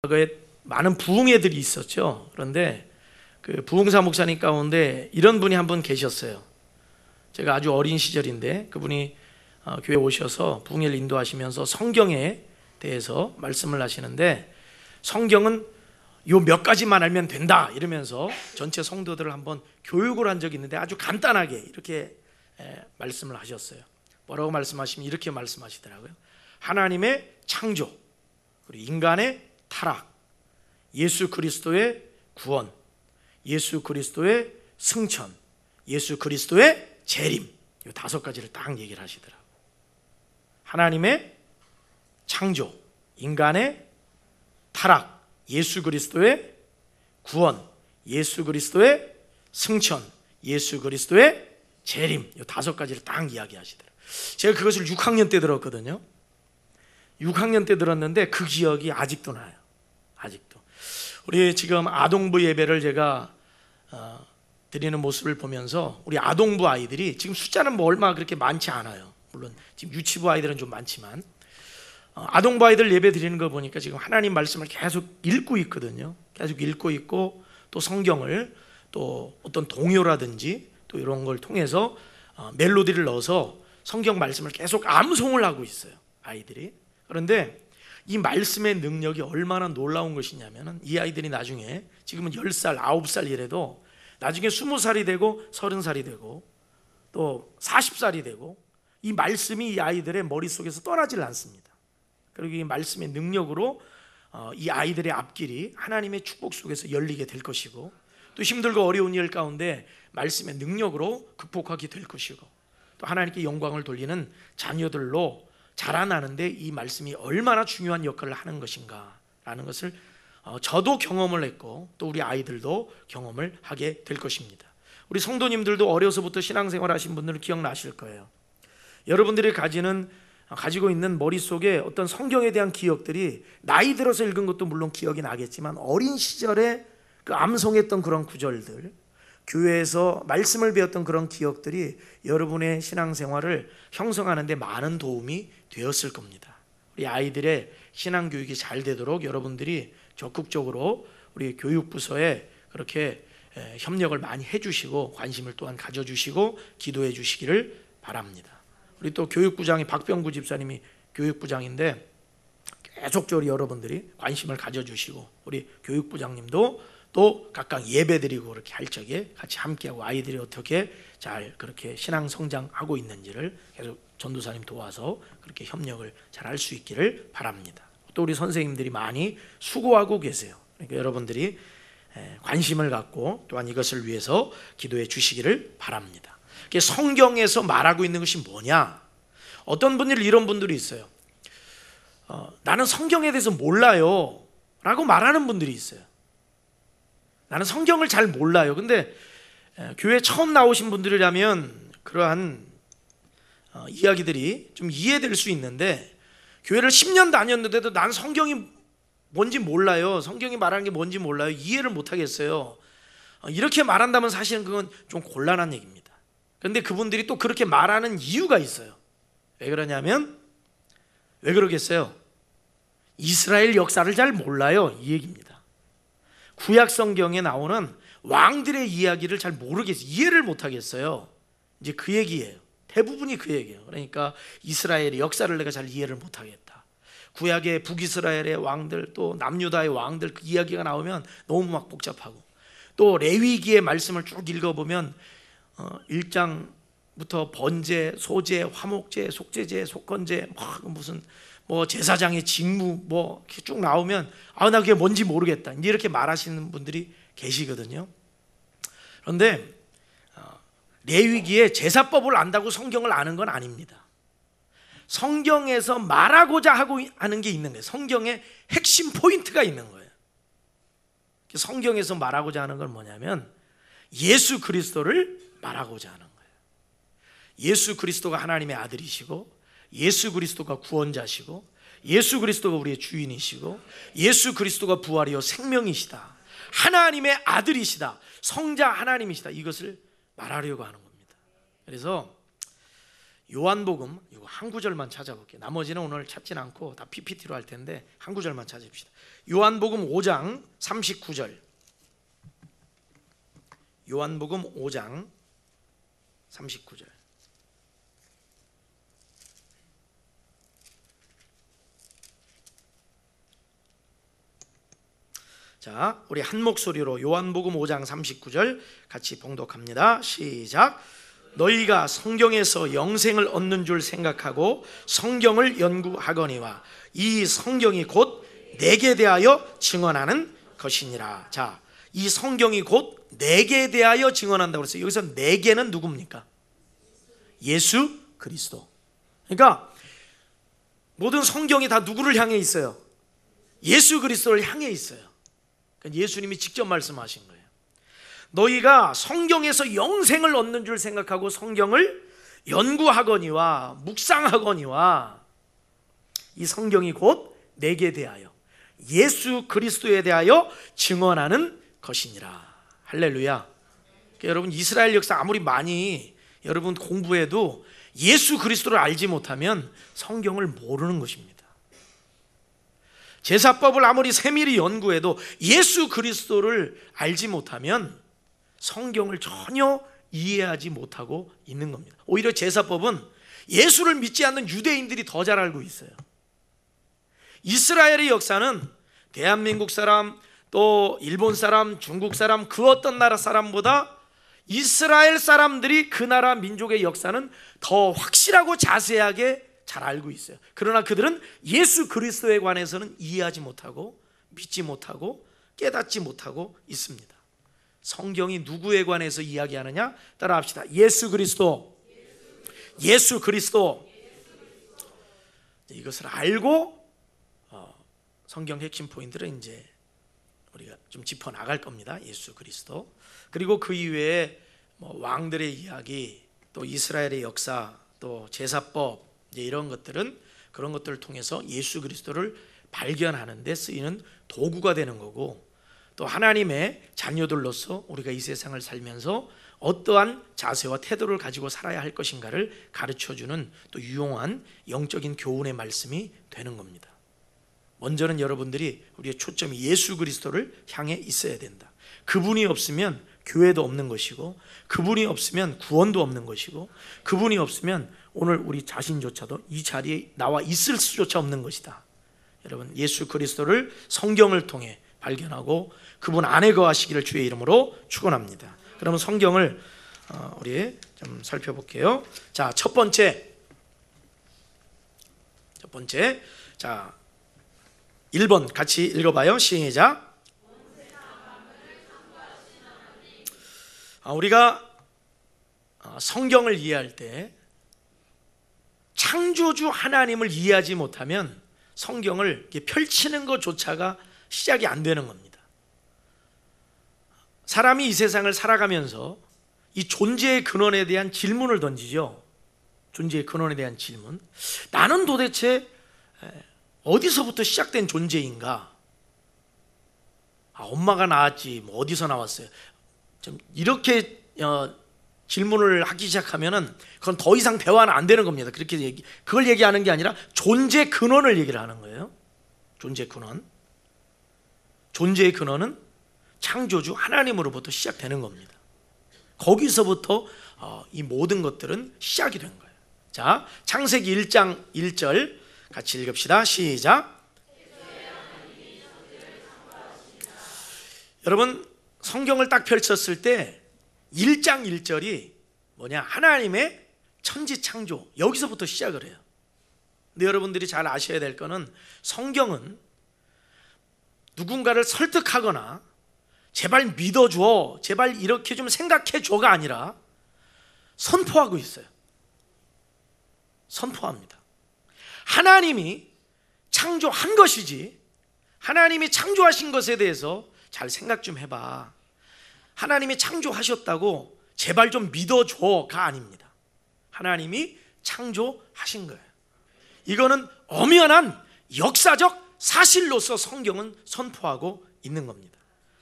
과거에 많은 부흥회들이 있었죠. 그런데 그 부흥사 목사님 가운데 이런 분이 한 분 계셨어요. 제가 아주 어린 시절인데 그분이 교회에 오셔서 부흥회를 인도하시면서 성경에 대해서 말씀을 하시는데, 성경은 요 몇 가지만 알면 된다 이러면서 전체 성도들을 한번 교육을 한 적이 있는데, 아주 간단하게 이렇게 말씀을 하셨어요. 뭐라고 말씀하시면 이렇게 말씀하시더라고요. 하나님의 창조, 그리고 인간의 타락, 예수 그리스도의 구원, 예수 그리스도의 승천, 예수 그리스도의 재림, 이 5가지를 딱 얘기를 하시더라고요. 하나님의 창조, 인간의 타락, 예수 그리스도의 구원, 예수 그리스도의 승천, 예수 그리스도의 재림, 이 5가지를 딱 이야기하시더라고요. 제가 그것을 6학년 때 들었거든요. 6학년 때 들었는데 그 기억이 아직도 나요. 아직도. 우리 지금 아동부 예배를 제가 드리는 모습을 보면서 우리 아동부 아이들이 지금 숫자는 뭐 얼마 그렇게 많지 않아요. 물론 지금 유치부 아이들은 좀 많지만 아동부 아이들 예배 드리는 거 보니까 지금 하나님 말씀을 계속 읽고 있거든요. 계속 읽고 있고, 또 성경을 또 어떤 동요라든지 또 이런 걸 통해서 멜로디를 넣어서 성경 말씀을 계속 암송을 하고 있어요, 아이들이. 그런데 이 말씀의 능력이 얼마나 놀라운 것이냐면, 이 아이들이 나중에 지금은 10살, 9살 이래도 나중에 20살이 되고 30살이 되고 또 40살이 되고 이 말씀이 이 아이들의 머릿속에서 떠나질 않습니다. 그리고 이 말씀의 능력으로 이 아이들의 앞길이 하나님의 축복 속에서 열리게 될 것이고, 또 힘들고 어려운 일 가운데 말씀의 능력으로 극복하게 될 것이고, 또 하나님께 영광을 돌리는 자녀들로 자라나는데 이 말씀이 얼마나 중요한 역할을 하는 것인가 라는 것을 저도 경험을 했고, 또 우리 아이들도 경험을 하게 될 것입니다. 우리 성도님들도 어려서부터 신앙생활 하신 분들은 기억나실 거예요. 여러분들이 가지고 있는 머릿속에 어떤 성경에 대한 기억들이 나이 들어서 읽은 것도 물론 기억이 나겠지만, 어린 시절에 그 암송했던 그런 구절들, 교회에서 말씀을 배웠던 그런 기억들이 여러분의 신앙생활을 형성하는 데 많은 도움이 되었을 겁니다. 우리 아이들의 신앙교육이 잘 되도록 여러분들이 적극적으로 우리 교육부서에 그렇게 협력을 많이 해주시고 관심을 또한 가져주시고 기도해 주시기를 바랍니다. 우리 또 교육부장이 박병구 집사님이 교육부장인데 계속적으로 여러분들이 관심을 가져주시고, 우리 교육부장님도 또 각각 예배드리고 그렇게 할 적에 같이 함께하고 아이들이 어떻게 잘 그렇게 신앙 성장하고 있는지를 계속 전도사님 도와서 그렇게 협력을 잘 할 수 있기를 바랍니다. 또 우리 선생님들이 많이 수고하고 계세요. 그러니까 여러분들이 관심을 갖고 또한 이것을 위해서 기도해 주시기를 바랍니다. 성경에서 말하고 있는 것이 뭐냐? 어떤 분들이 이런 분들이 있어요. 나는 성경에 대해서 몰라요 라고 말하는 분들이 있어요. 나는 성경을 잘 몰라요. 근데 교회 처음 나오신 분들이라면 그러한 이야기들이 좀 이해될 수 있는데, 교회를 10년 다녔는데도 난 성경이 뭔지 몰라요, 성경이 말하는 게 뭔지 몰라요, 이해를 못하겠어요, 이렇게 말한다면 사실은 그건 좀 곤란한 얘기입니다. 그런데 그분들이 또 그렇게 말하는 이유가 있어요. 왜 그러냐면, 왜 그러겠어요? 이스라엘 역사를 잘 몰라요, 이 얘기입니다. 구약 성경에 나오는 왕들의 이야기를 잘 모르겠어요. 이해를 못하겠어요. 이제 그 얘기예요. 대부분이 그 얘기예요. 그러니까 이스라엘의 역사를 내가 잘 이해를 못하겠다. 구약의 북이스라엘의 왕들, 또 남유다의 왕들 그 이야기가 나오면 너무 막 복잡하고, 또 레위기의 말씀을 쭉 읽어보면 1장부터 번제, 소제, 화목제, 속죄제, 속건제, 무슨 제사장의 직무 이렇게 쭉 나오면 나 그게 뭔지 모르겠다 이렇게 말하시는 분들이 계시거든요. 그런데 레위기에 제사법을 안다고 성경을 아는 건 아닙니다. 성경에서 말하고자 하는 게 있는 거예요. 성경에 핵심 포인트가 있는 거예요. 성경에서 말하고자 하는 건 뭐냐면 예수 그리스도를 말하고자 하는 거예요. 예수 그리스도가 하나님의 아들이시고, 예수 그리스도가 구원자시고, 예수 그리스도가 우리의 주인이시고, 예수 그리스도가 부활이요 생명이시다, 하나님의 아들이시다, 성자 하나님이시다, 이것을 말하려고 하는 겁니다. 그래서 요한복음 이거 한 구절만 찾아볼게요. 나머지는 오늘 찾진 않고 다 PPT로 할 텐데 한 구절만 찾읍시다. 요한복음 5장 39절. 요한복음 5장 39절. 자, 우리 한 목소리로 요한복음 5장 39절 같이 봉독합니다. 시작. 너희가 성경에서 영생을 얻는 줄 생각하고 성경을 연구하거니와 이 성경이 곧 내게 대하여 증언하는 것이니라. 자, 이 성경이 곧 내게 대하여 증언한다고 그랬어요. 여기서 내게는 누굽니까? 예수 그리스도. 그러니까 모든 성경이 다 누구를 향해 있어요? 예수 그리스도를 향해 있어요. 그러니까 예수님이 직접 말씀하신 거예요. 너희가 성경에서 영생을 얻는 줄 생각하고 성경을 연구하거니와 묵상하거니와 이 성경이 곧 내게 대하여 예수 그리스도에 대하여 증언하는 것이니라. 할렐루야. 그러니까 여러분, 이스라엘 역사 아무리 많이 여러분 공부해도 예수 그리스도를 알지 못하면 성경을 모르는 것입니다. 제사법을 아무리 세밀히 연구해도 예수 그리스도를 알지 못하면 성경을 전혀 이해하지 못하고 있는 겁니다. 오히려 제사법은 예수를 믿지 않는 유대인들이 더 잘 알고 있어요. 이스라엘의 역사는 대한민국 사람, 또 일본 사람, 중국 사람, 그 어떤 나라 사람보다 이스라엘 사람들이 그 나라 민족의 역사는 더 확실하고 자세하게 잘 알고 있어요. 그러나 그들은 예수 그리스도에 관해서는 이해하지 못하고 믿지 못하고 깨닫지 못하고 있습니다. 성경이 누구에 관해서 이야기하느냐? 따라 합시다. 예수 그리스도. 예수 그리스도. 이것을 알고 성경 핵심 포인트를 이제 우리가 좀 짚어 나갈 겁니다. 예수 그리스도. 그리고 그 이외에 왕들의 이야기, 또 이스라엘의 역사, 또 제사법, 이제 이런 것들은 그런 것들을 통해서 예수 그리스도를 발견하는 데 쓰이는 도구가 되는 거고, 또 하나님의 자녀들로서 우리가 이 세상을 살면서 어떠한 자세와 태도를 가지고 살아야 할 것인가를 가르쳐주는 또 유용한 영적인 교훈의 말씀이 되는 겁니다. 먼저는 여러분들이 우리의 초점이 예수 그리스도를 향해 있어야 된다. 그분이 없으면 교회도 없는 것이고, 그분이 없으면 구원도 없는 것이고, 그분이 없으면 오늘 우리 자신조차도 이 자리에 나와 있을 수조차 없는 것이다. 여러분, 예수 그리스도를 성경을 통해 발견하고 그분 안에 거하시기를 주의 이름으로 축원합니다. 그러면 성경을 우리 좀 살펴볼게요. 자, 첫 번째, 자 1번 같이 읽어봐요. 시작. 우리가 성경을 이해할 때 창조주 하나님을 이해하지 못하면 성경을 펼치는 것조차가 시작이 안 되는 겁니다. 사람이 이 세상을 살아가면서 이 존재의 근원에 대한 질문을 던지죠. 존재의 근원에 대한 질문. 나는 도대체 어디서부터 시작된 존재인가? 엄마가 낳았지, 뭐 어디서 나왔어요? 좀 이렇게 질문을 하기 시작하면은 그건 더 이상 대화는 안 되는 겁니다. 그걸 얘기하는 게 아니라 존재 근원을 얘기를 하는 거예요. 존재 근원. 존재의 근원은 창조주 하나님으로부터 시작되는 겁니다. 거기서부터 이 모든 것들은 시작이 된 거예요. 자, 창세기 1장 1절 같이 읽읍시다. 시작. 여러분, 성경을 딱 펼쳤을 때 1장 1절이 뭐냐? 하나님의 천지 창조, 여기서부터 시작을 해요. 근데 여러분들이 잘 아셔야 될 거는 성경은 누군가를 설득하거나 제발 믿어줘, 제발 이렇게 좀 생각해줘가 아니라 선포하고 있어요. 선포합니다. 하나님이 창조한 것이지, 하나님이 창조하신 것에 대해서 잘 생각 좀 해봐. 하나님이 창조하셨다고 제발 좀 믿어줘가 아닙니다. 하나님이 창조하신 거예요. 이거는 엄연한 역사적 사실로서 성경은 선포하고 있는 겁니다.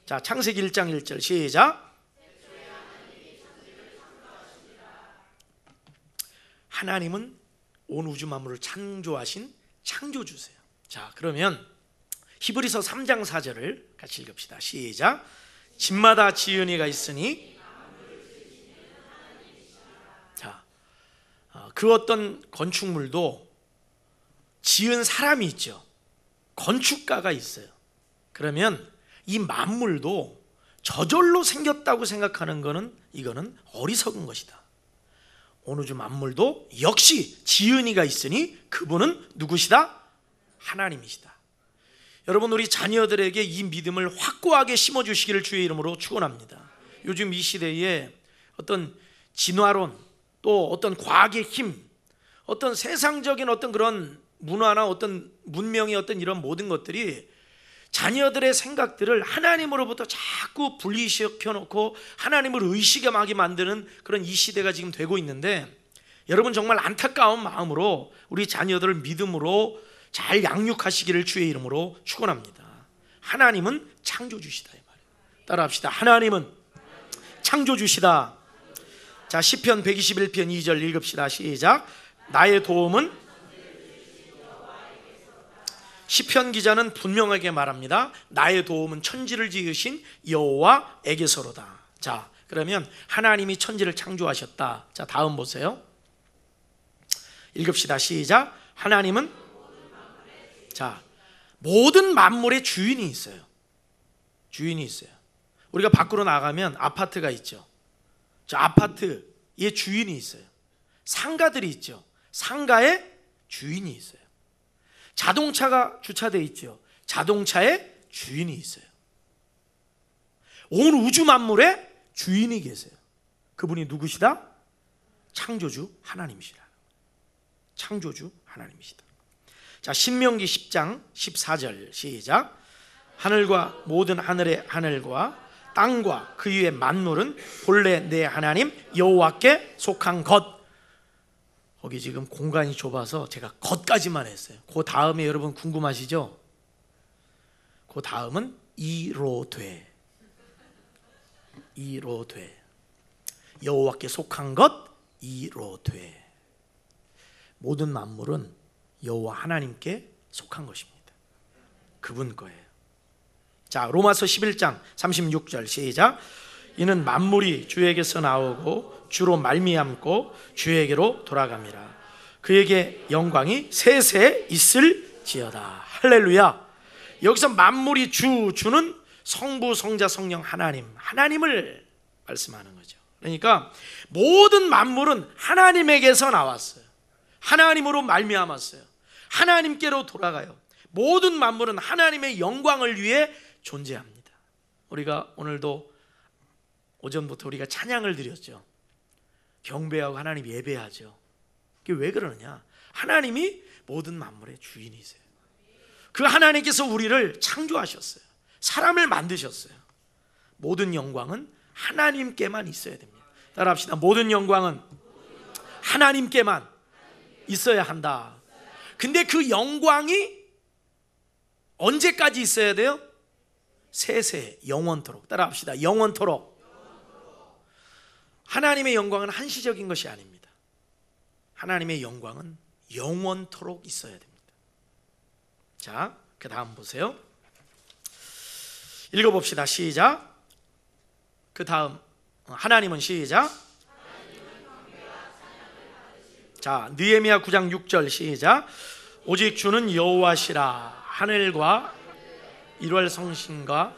자, 창세기 1장 1절 시작. 하나님은 온 우주 만물을 창조하신 창조주세요. 자, 그러면 히브리서 3장 4절을 같이 읽읍시다. 시작. 집마다 지은이가 있으니, 자, 그 어떤 건축물도 지은 사람이 있죠. 건축가가 있어요. 그러면 이 만물도 저절로 생겼다고 생각하는 거는, 이거는 어리석은 것이다. 온 우주 만물도 역시 지은이가 있으니 그분은 누구시다? 하나님이시다. 여러분, 우리 자녀들에게 이 믿음을 확고하게 심어주시기를 주의 이름으로 축원합니다. 요즘 이 시대에 어떤 진화론, 또 어떤 과학의 힘, 어떤 세상적인 어떤 그런 문화나 어떤 문명의 어떤 이런 모든 것들이 자녀들의 생각들을 하나님으로부터 자꾸 분리시켜놓고 하나님을 의식하게 만드는 그런 이 시대가 지금 되고 있는데, 여러분 정말 안타까운 마음으로 우리 자녀들을 믿음으로 잘 양육하시기를 주의 이름으로 축원합니다. 하나님은 창조주시다 이 말이에요. 따라합시다. 하나님은 창조주시다. 자, 시편 121편 2절 읽읍시다. 시작. 나의 도움은, 시편 기자는 분명하게 말합니다. 나의 도움은 천지를 지으신 여호와에게서로다. 자, 그러면 하나님이 천지를 창조하셨다. 자, 다음 보세요. 읽읍시다. 시작. 하나님은, 자, 모든 만물의 주인이 있어요. 주인이 있어요. 우리가 밖으로 나가면 아파트가 있죠. 저 아파트의 주인이 있어요. 상가들이 있죠. 상가에 주인이 있어요. 자동차가 주차되어 있죠. 자동차에 주인이 있어요. 온 우주 만물에 주인이 계세요. 그분이 누구시다? 창조주 하나님이시다. 창조주 하나님이시다. 자, 신명기 10장 14절 시작. 하늘과 모든 하늘의 하늘과 땅과 그 위의 만물은 본래 내 하나님 여호와께 속한 것. 거기 지금 공간이 좁아서 제가 것까지만 했어요. 그 다음에 여러분 궁금하시죠? 그 다음은 이로돼. 이로돼. 여호와께 속한 것 이로돼. 모든 만물은 여호와 하나님께 속한 것입니다. 그분 거예요. 자, 로마서 11장 36절 시작. 이는 만물이 주에게서 나오고 주로 말미암고 주에게로 돌아갑니다. 그에게 영광이 세세 있을지어다. 할렐루야. 여기서 만물이 주는 성부, 성자, 성령 하나님을 말씀하는 거죠. 그러니까 모든 만물은 하나님에게서 나왔어요. 하나님으로 말미암았어요. 하나님께로 돌아가요. 모든 만물은 하나님의 영광을 위해 존재합니다. 우리가 오늘도 오전부터 우리가 찬양을 드렸죠. 경배하고 하나님 예배하죠. 그게 왜 그러느냐? 하나님이 모든 만물의 주인이세요. 그 하나님께서 우리를 창조하셨어요. 사람을 만드셨어요. 모든 영광은 하나님께만 있어야 됩니다. 따라합시다. 모든 영광은 하나님께만 있어야 한다. 근데 그 영광이 언제까지 있어야 돼요? 세세 영원토록. 따라합시다. 영원토록. 하나님의 영광은 한시적인 것이 아닙니다. 하나님의 영광은 영원토록 있어야 됩니다. 자, 그 다음 보세요. 읽어봅시다. 시작. 그 다음 하나님은 시작. 자, 느헤미야 9장 6절 시작. 오직 주는 여호와시라. 하늘과 일월 성신과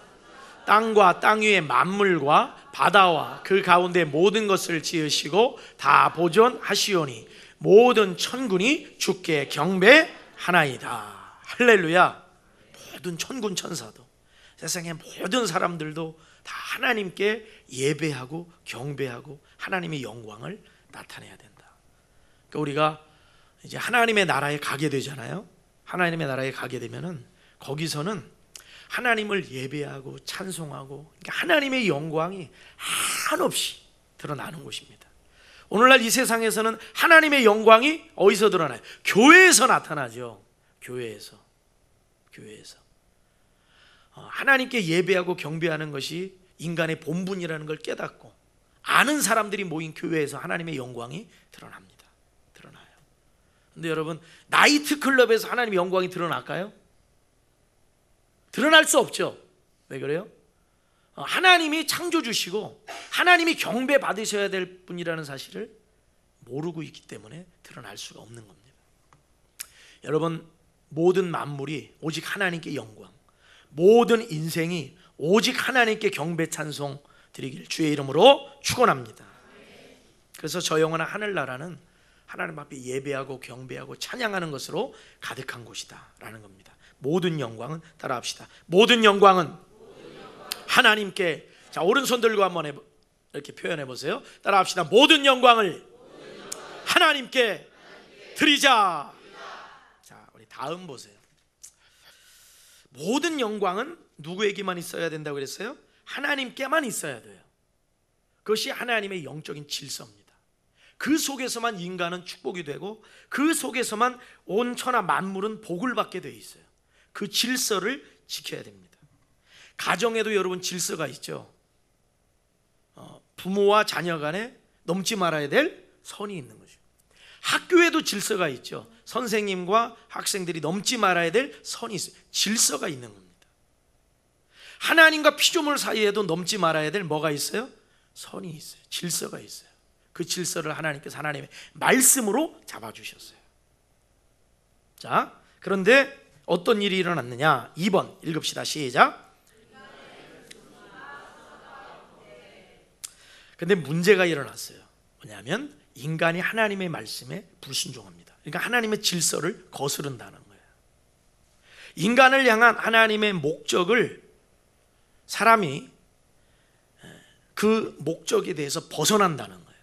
땅과 땅 위의 만물과 바다와 그 가운데 모든 것을 지으시고 다 보존하시오니 모든 천군이 주께 경배하나이다. 할렐루야. 모든 천군 천사도, 세상의 모든 사람들도 다 하나님께 예배하고 경배하고 하나님의 영광을 나타내야 된다. 그러니까 우리가 이제 하나님의 나라에 가게 되잖아요. 하나님의 나라에 가게 되면은 거기서는 하나님을 예배하고 찬송하고, 그러니까 하나님의 영광이 한없이 드러나는 곳입니다. 오늘날 이 세상에서는 하나님의 영광이 어디서 드러나요? 교회에서 나타나죠. 교회에서 하나님께 예배하고 경배하는 것이 인간의 본분이라는 걸 깨닫고 아는 사람들이 모인 교회에서 하나님의 영광이 드러납니다. 드러나요. 근데 여러분, 나이트클럽에서 하나님의 영광이 드러날까요? 드러날 수 없죠. 왜 그래요? 하나님이 창조주시고 하나님이 경배 받으셔야 될 분이라는 사실을 모르고 있기 때문에 드러날 수가 없는 겁니다. 여러분, 모든 만물이 오직 하나님께 영광, 모든 인생이 오직 하나님께 경배 찬송 드리길 주의 이름으로 축원합니다. 그래서 저 영원한 하늘나라는 하나님 앞에 예배하고 경배하고 찬양하는 것으로 가득한 곳이다 라는 겁니다. 모든 영광은, 따라합시다, 모든 영광은 하나님께. 자, 오른손 들고 한번 이렇게 표현해 보세요. 따라합시다. 모든 영광을 하나님께 드리자. 자, 우리 다음 보세요. 모든 영광은 누구에게만 있어야 된다고 그랬어요? 하나님께만 있어야 돼요. 그것이 하나님의 영적인 질서입니다. 그 속에서만 인간은 축복이 되고 그 속에서만 온 천하 만물은 복을 받게 되어 있어요. 그 질서를 지켜야 됩니다. 가정에도 여러분 질서가 있죠. 부모와 자녀 간에 넘지 말아야 될 선이 있는 거죠. 학교에도 질서가 있죠. 선생님과 학생들이 넘지 말아야 될 선이 있어요. 질서가 있는 겁니다. 하나님과 피조물 사이에도 넘지 말아야 될 뭐가 있어요? 선이 있어요. 질서가 있어요. 그 질서를 하나님께서 하나님의 말씀으로 잡아주셨어요. 자, 그런데 어떤 일이 일어났느냐? 2번 읽읍시다. 시작. 근데 문제가 일어났어요. 뭐냐면 인간이 하나님의 말씀에 불순종합니다. 그러니까 하나님의 질서를 거스른다는 거예요. 인간을 향한 하나님의 목적을 사람이 그 목적에 대해서 벗어난다는 거예요.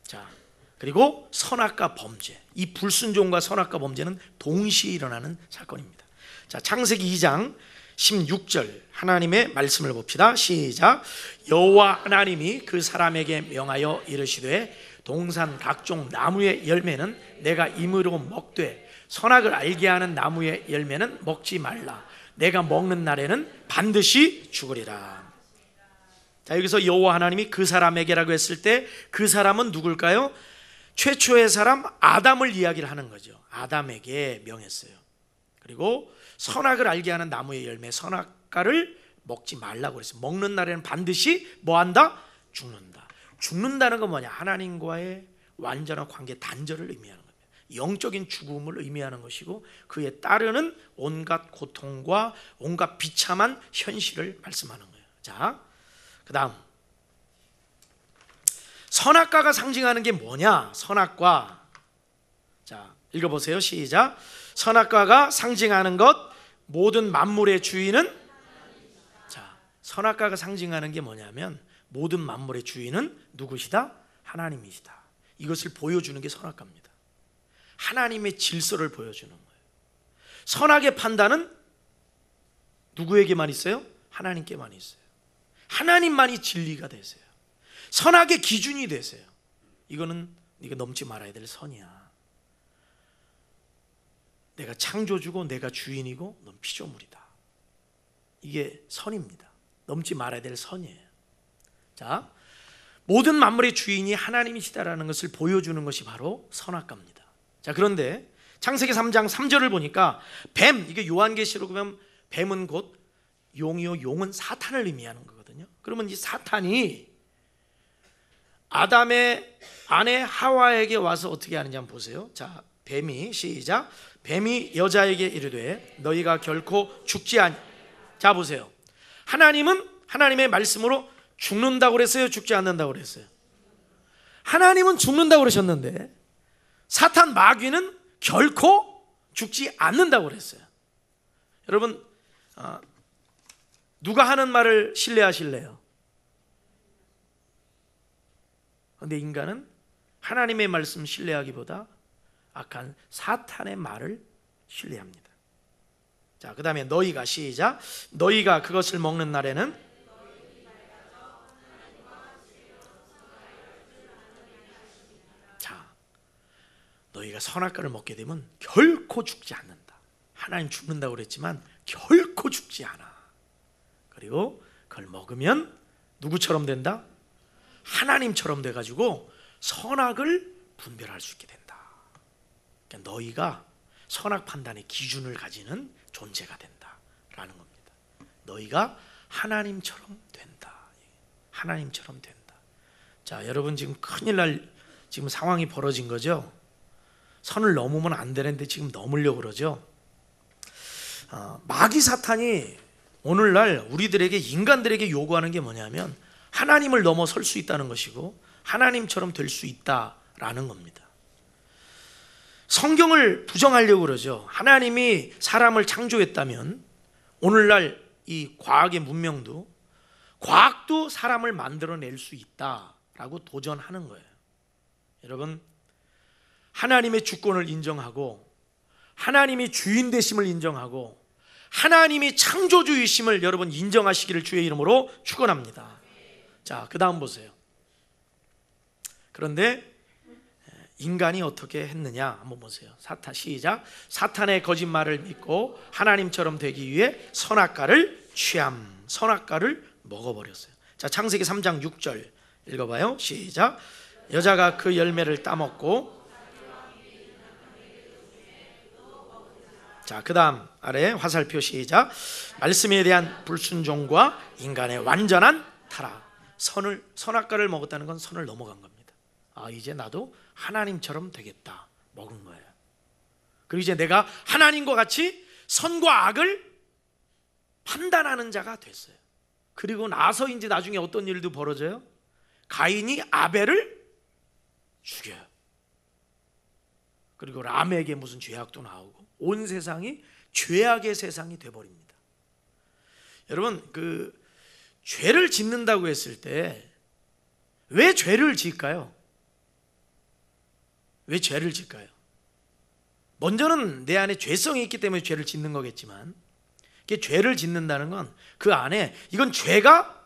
자, 그리고 선악과 범죄, 이 불순종과 선악과 범죄는 동시에 일어나는 사건입니다. 자, 창세기 2장 16절 하나님의 말씀을 봅시다. 시작. 여호와 하나님이 그 사람에게 명하여 이르시되 동산 각종 나무의 열매는 내가 임의로 먹되 선악을 알게 하는 나무의 열매는 먹지 말라. 내가 먹는 날에는 반드시 죽으리라. 자, 여기서 여호와 하나님이 그 사람에게라고 했을 때 그 사람은 누굴까요? 최초의 사람 아담을 이야기를 하는 거죠. 아담에게 명했어요. 그리고 선악을 알게 하는 나무의 열매 선악과를 먹지 말라고 그랬어요. 먹는 날에는 반드시 뭐한다? 죽는다. 죽는다는 건 뭐냐? 하나님과의 완전한 관계 단절을 의미하는 겁니다. 영적인 죽음을 의미하는 것이고 그에 따르는 온갖 고통과 온갖 비참한 현실을 말씀하는 거예요. 자, 그 다음 선악과가 상징하는 게 뭐냐? 선악과. 자, 읽어보세요. 시작. 선악과가 상징하는 것, 모든 만물의 주인은, 자, 선악과가 상징하는 게 뭐냐면 모든 만물의 주인은 누구시다? 하나님이시다. 이것을 보여주는 게 선악과입니다. 하나님의 질서를 보여주는 거예요. 선악의 판단은 누구에게만 있어요? 하나님께만 있어요. 하나님만이 진리가 되세요. 선악의 기준이 되세요. 이거는 네가 넘지 말아야 될 선이야. 내가 창조주고 내가 주인이고 넌 피조물이다. 이게 선입니다. 넘지 말아야 될 선이에요. 자, 모든 만물의 주인이 하나님이시다라는 것을 보여주는 것이 바로 선악과입니다. 자, 그런데 창세기 3장 3절을 보니까 뱀, 이게 요한계시록 보면 뱀은 곧 용이요, 용은 사탄을 의미하는 거거든요. 그러면 이 사탄이 아담의 아내 하와에게 와서 어떻게 하는지 한번 보세요. 자, 뱀이, 시작. 뱀이 여자에게 이르되 너희가 결코 죽지 아니. 자, 보세요. 하나님은 하나님의 말씀으로 죽는다고 그랬어요? 죽지 않는다고 그랬어요? 하나님은 죽는다고 그러셨는데 사탄 마귀는 결코 죽지 않는다고 그랬어요. 여러분, 누가 하는 말을 신뢰하실래요? 그런데 인간은 하나님의 말씀 신뢰하기보다 악한 사탄의 말을 신뢰합니다. 자, 그 다음에 너희가, 시작. 너희가 그것을 먹는 날에는, 자, 너희가 선악과를 먹게 되면 결코 죽지 않는다. 하나님 죽는다고 그랬지만 결코 죽지 않아. 그리고 그걸 먹으면 누구처럼 된다? 하나님처럼 돼가지고 선악을 분별할 수 있게 된다. 그러니까 너희가 선악 판단의 기준을 가지는 존재가 된다라는 겁니다. 너희가 하나님처럼 된다. 하나님처럼 된다. 자, 여러분 지금 큰일 날 지금 상황이 벌어진 거죠. 선을 넘으면 안 되는데 지금 넘으려고 그러죠. 마귀 사탄이 오늘날 우리들에게, 인간들에게 요구하는 게 뭐냐면 하나님을 넘어설 수 있다는 것이고 하나님처럼 될 수 있다라는 겁니다. 성경을 부정하려고 그러죠. 하나님이 사람을 창조했다면 오늘날 이 과학의 문명도, 과학도 사람을 만들어낼 수 있다라고 도전하는 거예요. 여러분, 하나님의 주권을 인정하고 하나님이 주인 되심을 인정하고 하나님이 창조주이심을 여러분 인정하시기를 주의 이름으로 축원합니다. 자, 그 다음 보세요. 그런데 인간이 어떻게 했느냐 한번 보세요. 시작. 사탄의 거짓말을 믿고 하나님처럼 되기 위해 선악과를 취함. 선악과를 먹어버렸어요. 자, 창세기 3장 6절 읽어봐요. 시작. 여자가 그 열매를 따먹고, 자, 그 다음 아래 화살표 시작. 말씀에 대한 불순종과 인간의 완전한 타락. 선악과를 먹었다는 건 선을 넘어간 겁니다. 이제 나도 하나님처럼 되겠다. 먹은 거예요. 그리고 이제 내가 하나님과 같이 선과 악을 판단하는 자가 됐어요. 그리고 나서 이제 나중에 어떤 일도 벌어져요? 가인이 아벨을 죽여요. 그리고 람에게 무슨 죄악도 나오고 온 세상이 죄악의 세상이 돼버립니다. 여러분, 그 죄를 짓는다고 했을 때 왜 죄를 지을까요? 왜 죄를 짓까요? 먼저는 내 안에 죄성이 있기 때문에 죄를 짓는 거겠지만, 이게 죄를 짓는다는 건 그 안에 이건 죄가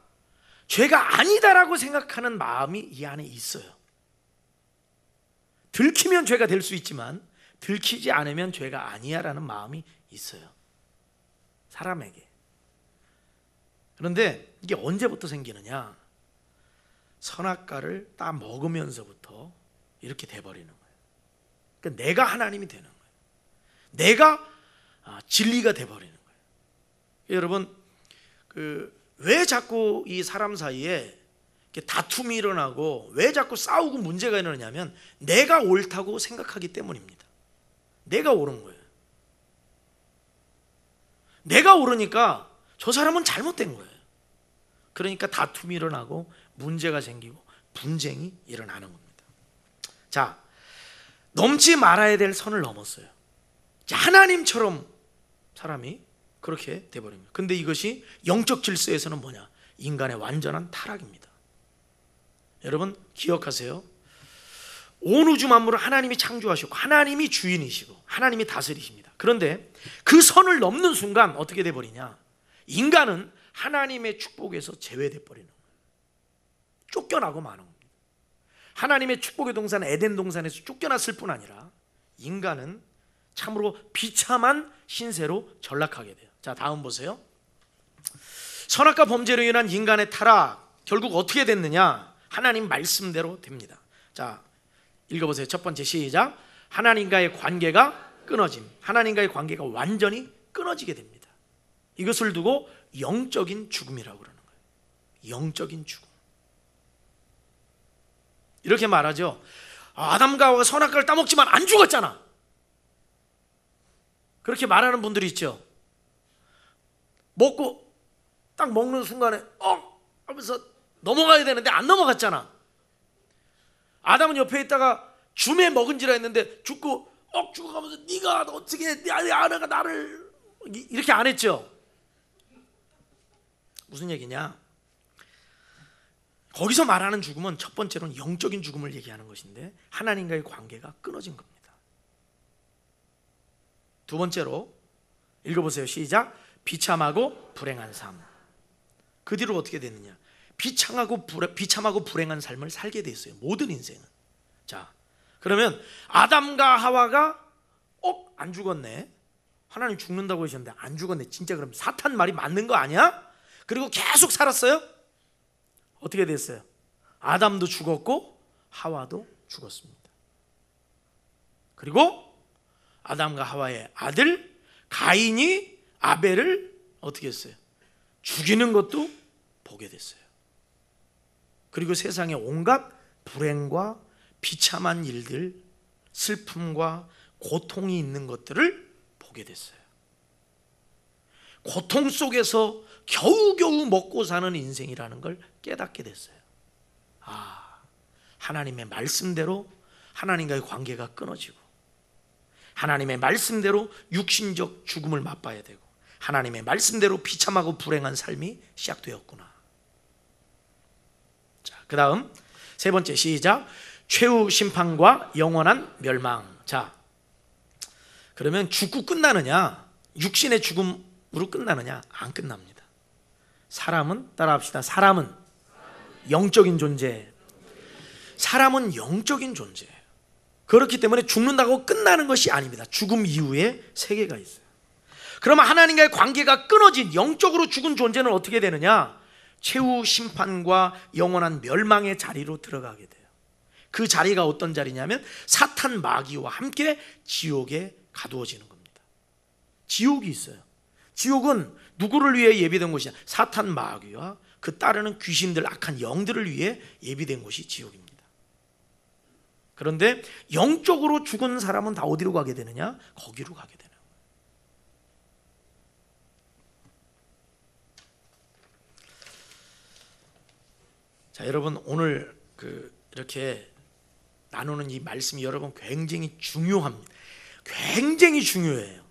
아니다라고 생각하는 마음이 이 안에 있어요. 들키면 죄가 될 수 있지만 들키지 않으면 죄가 아니야라는 마음이 있어요, 사람에게. 그런데 이게 언제부터 생기느냐? 선악과를 따 먹으면서부터 이렇게 돼버리는 거예요. 그러니까 내가 하나님이 되는 거예요. 내가 진리가 돼버리는 거예요. 여러분, 왜 자꾸 이 사람 사이에 다툼이 일어나고 왜 자꾸 싸우고 문제가 일어나냐면 내가 옳다고 생각하기 때문입니다. 내가 옳은 거예요. 내가 옳으니까 저 사람은 잘못된 거예요. 그러니까 다툼이 일어나고 문제가 생기고 분쟁이 일어나는 겁니다. 자, 넘지 말아야 될 선을 넘었어요. 하나님처럼 사람이 그렇게 돼버립니다. 근데 이것이 영적 질서에서는 뭐냐? 인간의 완전한 타락입니다. 여러분 기억하세요. 온 우주 만물을 하나님이 창조하시고 하나님이 주인이시고 하나님이 다스리십니다. 그런데 그 선을 넘는 순간 어떻게 돼버리냐? 인간은 하나님의 축복에서 제외돼 버리는 거예요. 쫓겨나고 마는 겁니다. 하나님의 축복의 동산 에덴 동산에서 쫓겨났을 뿐 아니라 인간은 참으로 비참한 신세로 전락하게 돼요. 자, 다음 보세요. 선악과 범죄로 인한 인간의 타락, 결국 어떻게 됐느냐? 하나님 말씀대로 됩니다. 자, 읽어보세요. 첫 번째 시작. 하나님과의 관계가 끊어짐. 하나님과의 관계가 완전히 끊어지게 됩니다. 이것을 두고 영적인 죽음이라고 그러는 거예요. 영적인 죽음. 이렇게 말하죠. 아담과 하와가 선악과를 따먹지만 안 죽었잖아. 그렇게 말하는 분들이 있죠. 먹고 딱 먹는 순간에 하면서 넘어가야 되는데 안 넘어갔잖아. 아담은 옆에 있다가 줌에 먹은지라 했는데 죽고 죽어가면서 네가 어떻게 내 아내가 나를 이렇게 안 했죠. 무슨 얘기냐? 거기서 말하는 죽음은 첫 번째로는 영적인 죽음을 얘기하는 것인데 하나님과의 관계가 끊어진 겁니다. 두 번째로 읽어보세요. 시작. 비참하고 불행한 삶. 그 뒤로 어떻게 됐느냐? 비참하고 불행한 삶을 살게 돼 있어요. 모든 인생은. 자, 그러면 아담과 하와가 안 죽었네. 하나님 죽는다고 하셨는데 안 죽었네. 진짜 그럼 사탄 말이 맞는 거 아니야? 그리고 계속 살았어요? 어떻게 됐어요? 아담도 죽었고 하와도 죽었습니다. 그리고 아담과 하와의 아들 가인이 아벨을 어떻게 했어요? 죽이는 것도 보게 됐어요. 그리고 세상의 온갖 불행과 비참한 일들, 슬픔과 고통이 있는 것들을 보게 됐어요. 고통 속에서 겨우겨우 먹고 사는 인생이라는 걸 깨닫게 됐어요. 하나님의 말씀대로 하나님과의 관계가 끊어지고, 하나님의 말씀대로 육신적 죽음을 맛봐야 되고, 하나님의 말씀대로 비참하고 불행한 삶이 시작되었구나. 자, 그 다음 세 번째, 시작. 최후 심판과 영원한 멸망. 자, 그러면 죽고 끝나느냐, 육신의 죽음으로 끝나느냐? 안 끝납니다. 사람은, 따라합시다, 사람은 영적인 존재. 사람은 영적인 존재예요. 그렇기 때문에 죽는다고 끝나는 것이 아닙니다. 죽음 이후에 세계가 있어요. 그러면 하나님과의 관계가 끊어진 영적으로 죽은 존재는 어떻게 되느냐? 최후 심판과 영원한 멸망의 자리로 들어가게 돼요. 그 자리가 어떤 자리냐면 사탄 마귀와 함께 지옥에 가두어지는 겁니다. 지옥이 있어요. 지옥은 누구를 위해 예비된 곳이냐? 사탄 마귀와 그 따르는 귀신들, 악한 영들을 위해 예비된 곳이 지옥입니다. 그런데 영적으로 죽은 사람은 다 어디로 가게 되느냐? 거기로 가게 되는 거예요. 자, 여러분, 오늘 이렇게 나누는 이 말씀이 여러분 굉장히 중요합니다. 굉장히 중요해요.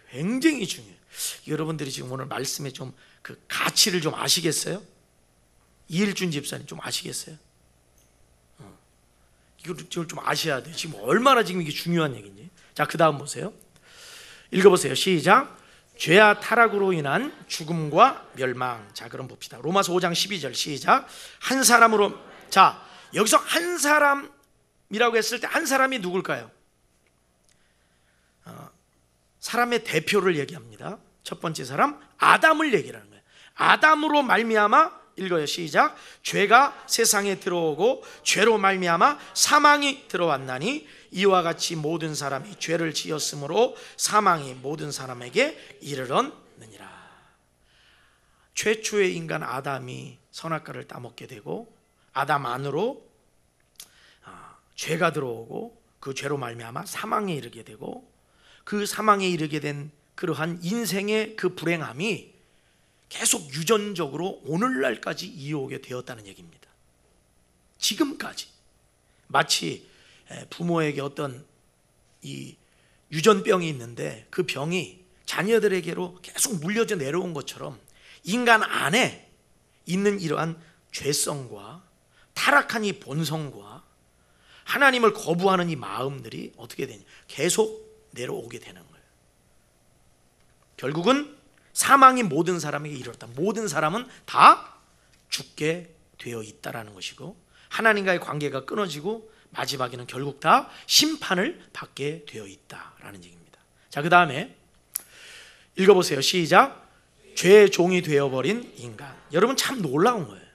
굉장히 중요해요. 여러분들이 지금 오늘 말씀에 좀 그 가치를 좀 아시겠어요? 이일준 집사님 좀 아시겠어요? 이걸 좀 아셔야 돼요. 지금 얼마나 지금 이게 중요한 얘기인지. 자, 그 다음 보세요. 읽어보세요. 시작. 죄와 타락으로 인한 죽음과 멸망. 자, 그럼 봅시다. 로마서 5장 12절 시작. 한 사람으로. 자, 여기서 한 사람이라고 했을 때 한 사람이 누굴까요? 사람의 대표를 얘기합니다. 첫 번째 사람 아담을 얘기하는 거예요. 아담으로 말미암아, 읽어요. 시작. 죄가 세상에 들어오고 죄로 말미암아 사망이 들어왔나니 이와 같이 모든 사람이 죄를 지었으므로 사망이 모든 사람에게 이르렀느니라. 최초의 인간 아담이 선악과를 따먹게 되고 아담 안으로 죄가 들어오고 그 죄로 말미암아 사망에 이르게 되고, 그 사망에 이르게 된 그러한 인생의 그 불행함이 계속 유전적으로 오늘날까지 이어오게 되었다는 얘기입니다. 지금까지 마치 부모에게 어떤 이 유전병이 있는데 그 병이 자녀들에게로 계속 물려져 내려온 것처럼 인간 안에 있는 이러한 죄성과 타락한 이 본성과 하나님을 거부하는 이 마음들이 어떻게 되냐? 계속 내려오게 되는 거예요. 결국은 사망이 모든 사람에게 이르렀다. 모든 사람은 다 죽게 되어 있다라는 것이고, 하나님과의 관계가 끊어지고 마지막에는 결국 다 심판을 받게 되어 있다라는 얘기입니다. 자, 그 다음에 읽어보세요. 시작. 죄의 종이 되어버린 인간. 여러분, 참 놀라운 거예요.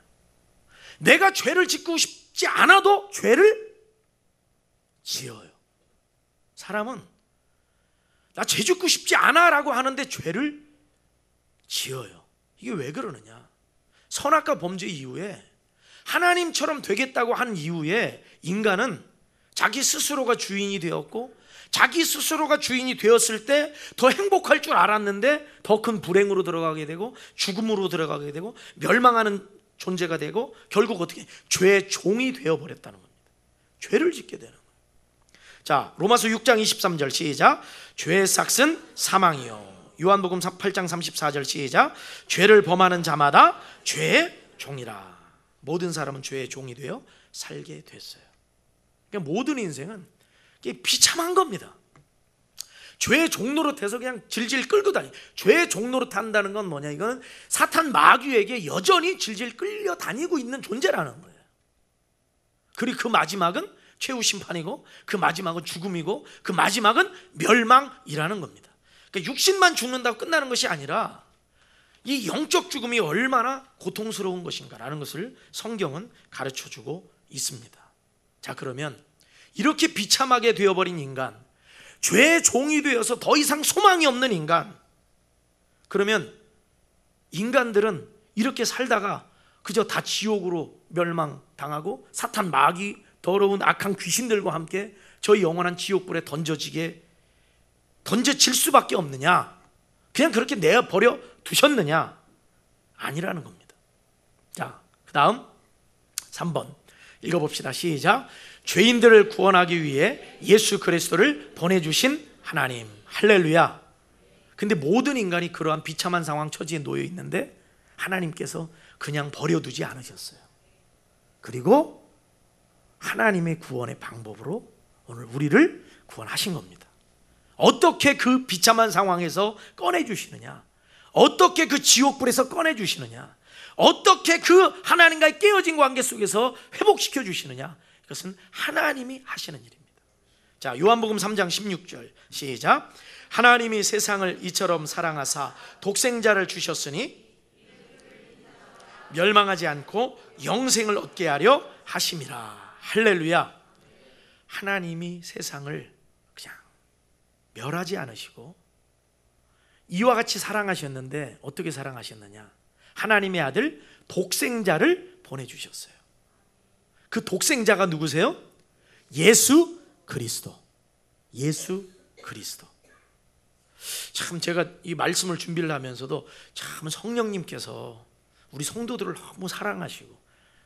내가 죄를 짓고 싶지 않아도 죄를 지어요. 사람은 나 죄 짓고 싶지 않아 라고 하는데 죄를 지어요. 이게 왜 그러느냐? 선악과 범죄 이후에 하나님처럼 되겠다고 한 이후에 인간은 자기 스스로가 주인이 되었고, 자기 스스로가 주인이 되었을 때 더 행복할 줄 알았는데 더 큰 불행으로 들어가게 되고 죽음으로 들어가게 되고 멸망하는 존재가 되고 결국 어떻게 죄의 종이 되어버렸다는 겁니다. 죄를 짓게 되는 거예요. 자, 로마서 6장 23절 시작. 죄의 삭은 사망이요. 요한복음 8장 34절 시작. 죄를 범하는 자마다 죄의 종이라. 모든 사람은 죄의 종이 되어 살게 됐어요. 그러니까 모든 인생은 비참한 겁니다. 죄의 종노릇해서 그냥 질질 끌고 다니. 죄의 종노릇한다는 건 뭐냐? 이거는 사탄 마귀에게 여전히 질질 끌려 다니고 있는 존재라는 거예요. 그리고 그 마지막은 최후 심판이고, 그 마지막은 죽음이고, 그 마지막은 멸망이라는 겁니다. 그러니까 육신만 죽는다고 끝나는 것이 아니라 이 영적 죽음이 얼마나 고통스러운 것인가라는 것을 성경은 가르쳐주고 있습니다. 자, 그러면 이렇게 비참하게 되어버린 인간, 죄의 종이 되어서 더 이상 소망이 없는 인간, 그러면 인간들은 이렇게 살다가 그저 다 지옥으로 멸망당하고 사탄 마귀 더러운 악한 귀신들과 함께 저 영원한 지옥불에 던져질 수밖에 없느냐? 그냥 그렇게 내버려 두셨느냐? 아니라는 겁니다. 자, 그 다음 3번 읽어봅시다. 시작. 죄인들을 구원하기 위해 예수 그리스도를 보내주신 하나님. 할렐루야. 근데 모든 인간이 그러한 비참한 상황 처지에 놓여 있는데 하나님께서 그냥 버려두지 않으셨어요. 그리고 하나님의 구원의 방법으로 오늘 우리를 구원하신 겁니다. 어떻게 그 비참한 상황에서 꺼내주시느냐, 어떻게 그 지옥불에서 꺼내주시느냐, 어떻게 그 하나님과의 깨어진 관계 속에서 회복시켜 주시느냐, 이것은 하나님이 하시는 일입니다. 자, 요한복음 3장 16절 시작. 하나님이 세상을 이처럼 사랑하사 독생자를 주셨으니 멸망하지 않고 영생을 얻게 하려 하심이라. 할렐루야. 하나님이 세상을 그냥 멸하지 않으시고 이와 같이 사랑하셨는데 어떻게 사랑하셨느냐? 하나님의 아들 독생자를 보내주셨어요. 그 독생자가 누구세요? 예수 그리스도. 예수 그리스도. 참 제가 이 말씀을 준비를 하면서도 참 성령님께서 우리 성도들을 너무 사랑하시고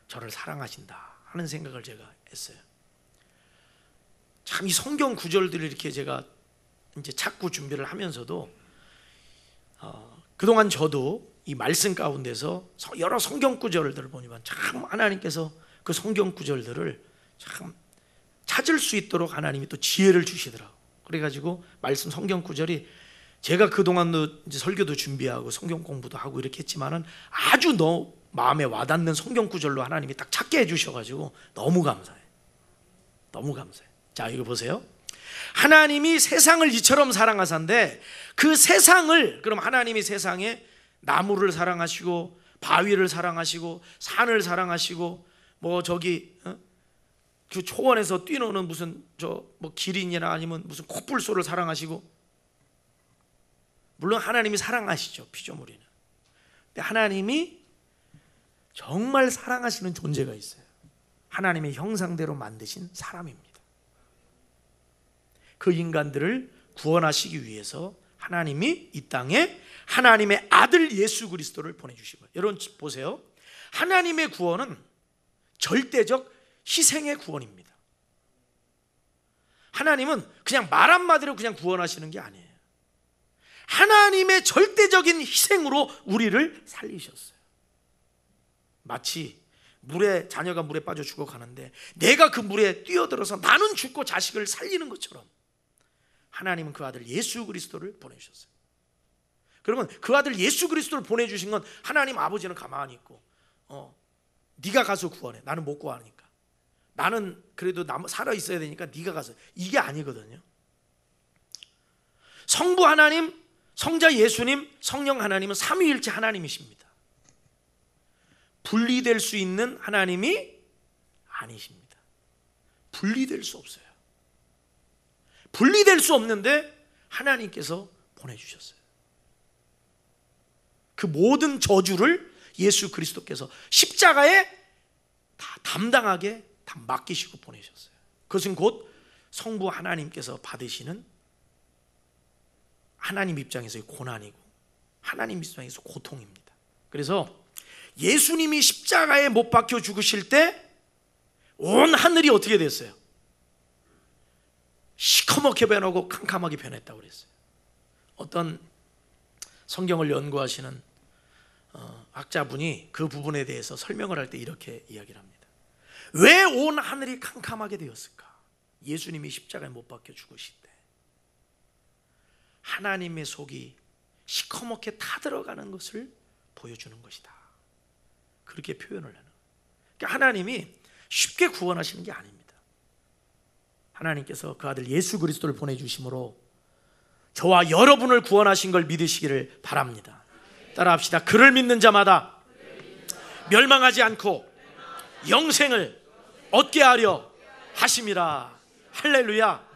저를 사랑하신다 하는 생각을 제가 했어요. 참 이 성경 구절들을 이렇게 제가 이제 찾고 준비를 하면서도 그동안 저도 이 말씀 가운데서 여러 성경 구절들을 보니까 참 하나님께서 그 성경 구절들을 참 찾을 수 있도록 하나님이 또 지혜를 주시더라고요. 그래가지고 말씀 성경 구절이 제가 그동안도 이제 설교도 준비하고 성경 공부도 하고 이렇게 했지만은 아주 마음에 와닿는 성경 구절로 하나님이 딱 찾게 해주셔가지고 너무 감사해요. 너무 감사해요. 자, 이거 보세요. 하나님이 세상을 이처럼 사랑하사인데 그 세상을, 그럼 하나님이 세상에 나무를 사랑하시고 바위를 사랑하시고 산을 사랑하시고 뭐 저기 그 초원에서 뛰노는 무슨 뭐 기린이나 아니면 무슨 코뿔소를 사랑하시고, 물론 하나님이 사랑하시죠, 피조물이는. 근데 하나님이 정말 사랑하시는 존재가 있어요. 하나님의 형상대로 만드신 사람입니다. 그 인간들을 구원하시기 위해서 하나님이 이 땅에 하나님의 아들 예수 그리스도를 보내주신 거예요. 여러분 보세요. 하나님의 구원은 절대적 희생의 구원입니다. 하나님은 그냥 말 한마디로 그냥 구원하시는 게 아니에요. 하나님의 절대적인 희생으로 우리를 살리셨어요. 마치 자녀가 물에 빠져 죽어가는데 내가 그 물에 뛰어들어서 나는 죽고 자식을 살리는 것처럼 하나님은 그 아들 예수 그리스도를 보내주셨어요. 그러면 그 아들 예수 그리스도를 보내주신 건 하나님 아버지는 가만히 있고 네가 가서 구원해, 나는 못 구하니까, 나는 그래도 살아 있어야 되니까 네가 가서, 이게 아니거든요. 성부 하나님, 성자 예수님, 성령 하나님은 삼위일체 하나님이십니다. 분리될 수 있는 하나님이 아니십니다. 분리될 수 없어요. 분리될 수 없는데 하나님께서 보내주셨어요. 그 모든 저주를 예수 그리스도께서 십자가에 다 담당하게 다 맡기시고 보내셨어요. 그것은 곧 성부 하나님께서 받으시는 하나님 입장에서의 고난이고 하나님 입장에서 고통입니다. 그래서 예수님이 십자가에 못 박혀 죽으실 때 온 하늘이 어떻게 됐어요? 시커멓게 변하고 캄캄하게 변했다고 그랬어요. 어떤 성경을 연구하시는 학자분이 그 부분에 대해서 설명을 할 때 이렇게 이야기를 합니다. 왜 온 하늘이 캄캄하게 되었을까? 예수님이 십자가에 못 박혀 죽으실 때 하나님의 속이 시커멓게 타들어가는 것을 보여주는 것이다. 그렇게 표현을 하는. 그러니까 하나님이 쉽게 구원하시는 게 아닙니다. 하나님께서 그 아들 예수 그리스도를 보내주심으로 저와 여러분을 구원하신 걸 믿으시기를 바랍니다. 따라합시다. 그를 믿는 자마다 멸망하지 않고 영생을 얻게 하려 하심이라. 할렐루야.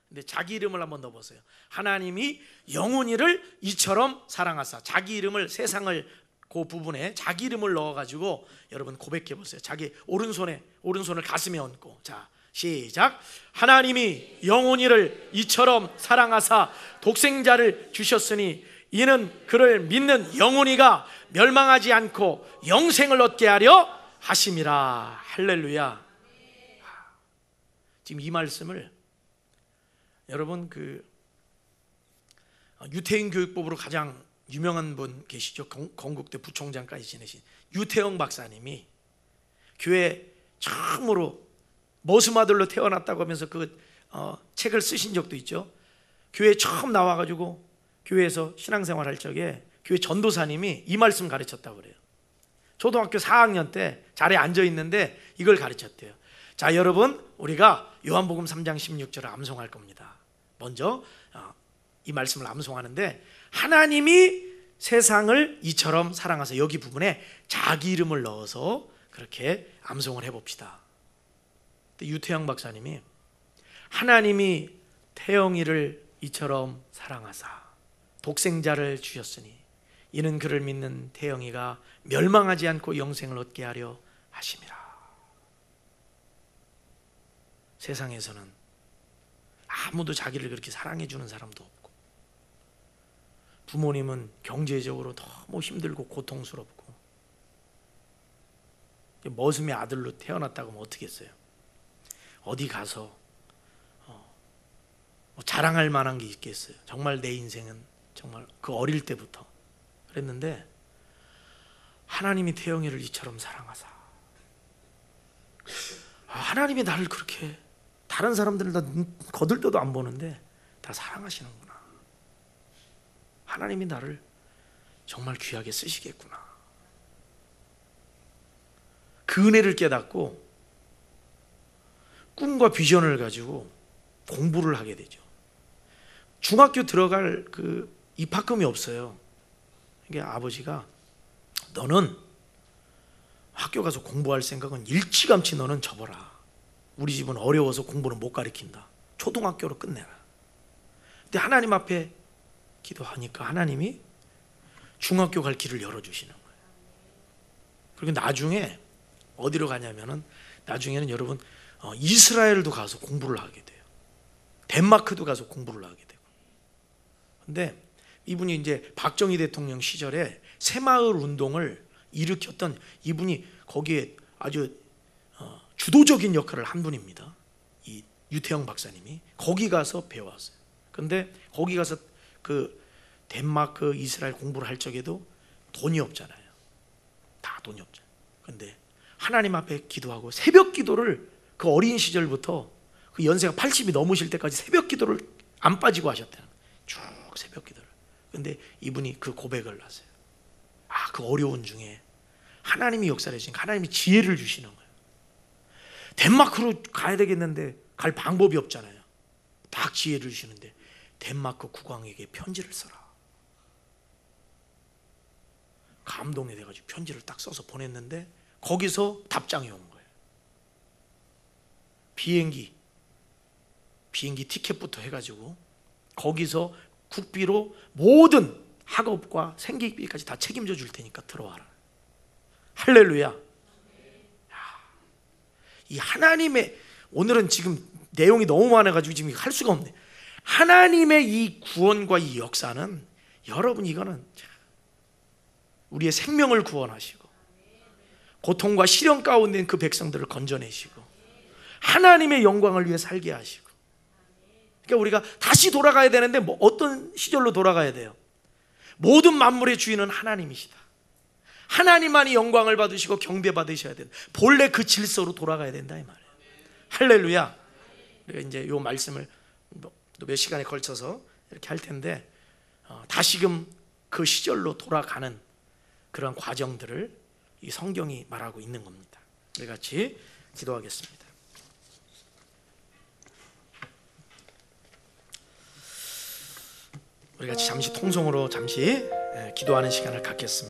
근데 자기 이름을 한번 넣어보세요. 하나님이 영원히를 이처럼 사랑하사. 자기 이름을, 세상을 그 부분에 자기 이름을 넣어가지고 여러분 고백해 보세요. 자기 오른손을 가슴에 얹고. 자, 시작. 하나님이 영원히를 이처럼 사랑하사 독생자를 주셨으니 이는 그를 믿는 영혼이가 멸망하지 않고 영생을 얻게 하려 하심이라. 할렐루야. 지금 이 말씀을 여러분 유태인 교육법으로 가장 유명한 분 계시죠. 건국대 부총장까지 지내신 유태영 박사님이 교회 처음으로 머슴아들로 태어났다고 하면서 책을 쓰신 적도 있죠. 교회에 처음 나와가지고 교회에서 신앙생활 할 적에 교회 전도사님이 이 말씀 가르쳤다고 그래요. 초등학교 4학년 때 자리에 앉아 있는데 이걸 가르쳤대요. 자, 여러분, 우리가 요한복음 3장 16절을 암송할 겁니다. 먼저 이 말씀을 암송하는데, 하나님이 세상을 이처럼 사랑하사, 여기 부분에 자기 이름을 넣어서 그렇게 암송을 해봅시다. 유태영 박사님이 하나님이 태영이를 이처럼 사랑하사 독생자를 주셨으니 이는 그를 믿는 태영이가 멸망하지 않고 영생을 얻게 하려 하심이라. 세상에서는 아무도 자기를 그렇게 사랑해 주는 사람도 없고, 부모님은 경제적으로 너무 힘들고 고통스럽고, 머슴의 아들로 태어났다고 하면 어떻게 했어요? 어디 가서 자랑할 만한 게 있겠어요? 정말 내 인생은 정말 그 어릴 때부터 그랬는데, 하나님이 태영이를 이처럼 사랑하사, 하나님이 나를 그렇게, 다른 사람들은 다 거들떠도 안 보는데 다 사랑하시는구나. 하나님이 나를 정말 귀하게 쓰시겠구나. 그 은혜를 깨닫고 꿈과 비전을 가지고 공부를 하게 되죠. 중학교 들어갈 입학금이 없어요. 이게 아버지가, 너는 학교 가서 공부할 생각은 일찌감치 너는 접어라. 우리 집은 어려워서 공부는 못 가르친다. 초등학교로 끝내라. 근데 하나님 앞에 기도하니까 하나님이 중학교 갈 길을 열어주시는 거예요. 그리고 나중에 어디로 가냐면은, 나중에는 여러분 이스라엘도 가서 공부를 하게 돼요. 덴마크도 가서 공부를 하게 되고. 근데 이분이 이제 박정희 대통령 시절에 새마을 운동을 일으켰던 이분이 거기에 아주 주도적인 역할을 한 분입니다. 이 유태영 박사님이 거기 가서 배웠어요. 근데 거기 가서 덴마크, 이스라엘 공부를 할 적에도 돈이 없잖아요. 다 돈이 없잖아요. 근데 하나님 앞에 기도하고 새벽 기도를 그 어린 시절부터 그 연세가 80이 넘으실 때까지 새벽 기도를 안 빠지고 하셨대요. 쭉 새벽 기도를. 근데 이분이 그 고백을 하세요. 그 어려운 중에 하나님이 역사를 해주시니까 하나님이 지혜를 주시는 거예요. 덴마크로 가야 되겠는데 갈 방법이 없잖아요. 딱 지혜를 주시는데 덴마크 국왕에게 편지를 써라. 감동이 돼가지고 편지를 딱 써서 보냈는데 거기서 답장이 온 거예요. 비행기 티켓부터 해가지고 거기서 국비로 모든 학업과 생계비까지 다 책임져 줄 테니까 들어와라. 할렐루야. 이 하나님의, 오늘은 지금 내용이 너무 많아가지고 지금 할 수가 없네. 하나님의 이 구원과 이 역사는, 여러분, 이거는 우리의 생명을 구원하시고 고통과 시련 가운데 있는 그 백성들을 건져내시고 하나님의 영광을 위해 살게 하시고, 그러니까 우리가 다시 돌아가야 되는데 어떤 시절로 돌아가야 돼요? 모든 만물의 주인은 하나님이시다. 하나님만이 영광을 받으시고 경배받으셔야 된다. 본래 그 질서로 돌아가야 된다 이 말이에요. 할렐루야. 우리가 이제 이 말씀을 또 몇 시간에 걸쳐서 이렇게 할 텐데, 다시금 그 시절로 돌아가는 그런 과정들을 이 성경이 말하고 있는 겁니다. 우리 같이 기도하겠습니다. 우리 같이 잠시 통성으로 기도하는 시간을 갖겠습니다.